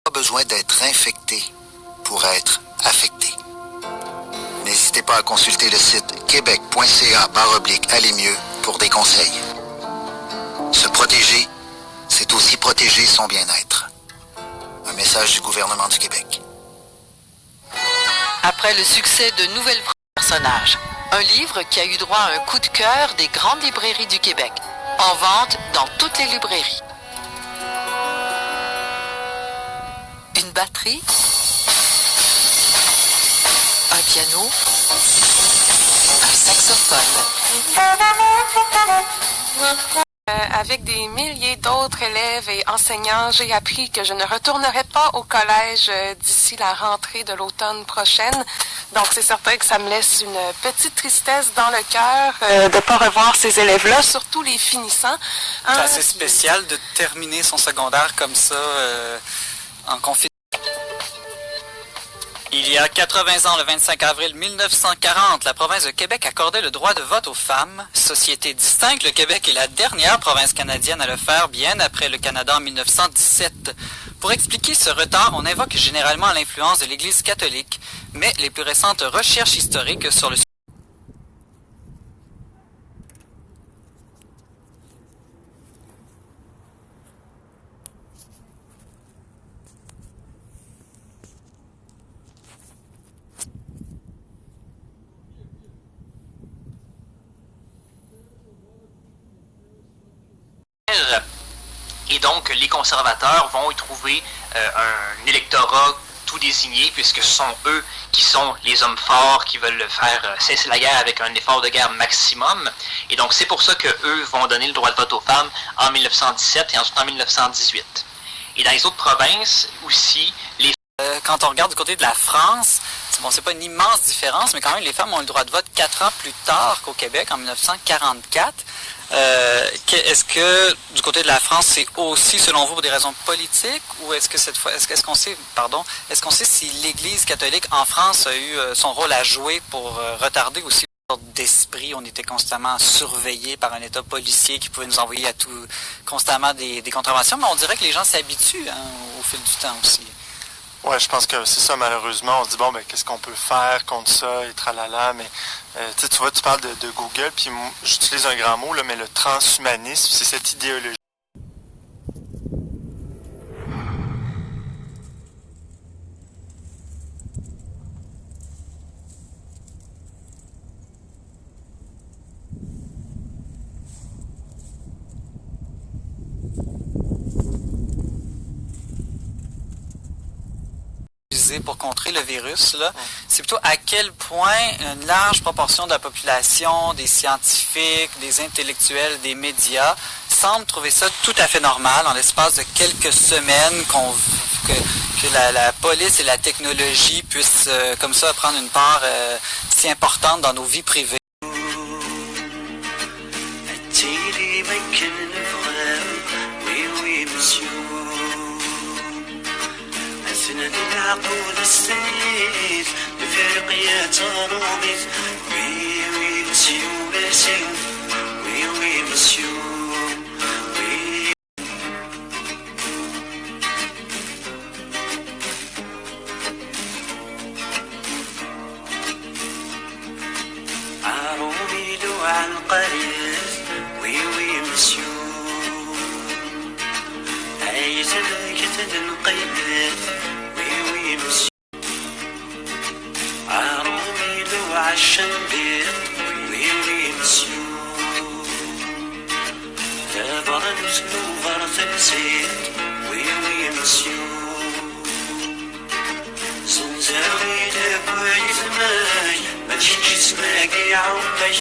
Pas besoin d'être infecté pour être affecté. N'hésitez pas à consulter le site québec.ca/aller mieux pour des conseils. Se protéger, c'est aussi protéger son bien-être. Un message du gouvernement du Québec. Après le succès de Nouvelles personnages, un livre qui a eu droit à un coup de cœur des grandes librairies du Québec, en vente dans toutes les librairies. Une batterie, un piano, un saxophone. Avec des milliers d'autres élèves et enseignants, j'ai appris que je ne retournerai pas au collège d'ici la rentrée de l'automne prochaine. Donc, c'est certain que ça me laisse une petite tristesse dans le cœur de ne pas revoir ces élèves-là, surtout les finissants. C'est assez spécial de terminer son secondaire comme ça, en confinement. Il y a 80 ans, le 25 avril 1940, la province de Québec accordait le droit de vote aux femmes. Société distincte, le Québec est la dernière province canadienne à le faire, bien après le Canada en 1917. Pour expliquer ce retard, on invoque généralement l'influence de l'Église catholique, mais les plus récentes recherches historiques sur le et donc les conservateurs vont y trouver un électorat tout désigné, puisque ce sont eux qui sont les hommes forts qui veulent faire cesser la guerre avec un effort de guerre maximum. Et donc c'est pour ça qu'eux vont donner le droit de vote aux femmes en 1917 et ensuite en 1918. Et dans les autres provinces aussi, les quand on regarde du côté de la France, bon, c'est pas une immense différence, mais quand même, les femmes ont le droit de vote 4 ans plus tard qu'au Québec, en 1944. Est-ce que, du côté de la France, c'est aussi, selon vous, pour des raisons politiques, ou est-ce que cette fois, est-ce qu'on sait si l'Église catholique en France a eu son rôle à jouer pour retarder aussi une sorte d'esprit? On était constamment surveillés par un État policier qui pouvait nous envoyer constamment des contraventions, mais on dirait que les gens s'habituent au fil du temps aussi. Ouais, je pense que c'est ça, malheureusement. On se dit, bon, ben, qu'est-ce qu'on peut faire contre ça, et tralala, mais tu vois, tu parles de Google, puis j'utilise un grand mot, là, mais le transhumanisme, c'est cette idéologie. Pour contrer le virus, là, c'est plutôt à quel point une large proportion de la population, des scientifiques, des intellectuels, des médias, semblent trouver ça tout à fait normal en l'espace de quelques semaines que la police et la technologie puissent comme ça prendre une part si importante dans nos vies privées. عقول السنين بفرق يا تنوبيت وي وي مسيو مسيو وي وي مسيو وي عرومي لو عن قريب وي وي مسيو عايز بكت القيد عرومي لو عشان بيت ويلي مسيو تبغى نجلو غرف الزيت ويلي مسيو زنزاوي لبوي زماي ما تجي تسماقي عوضي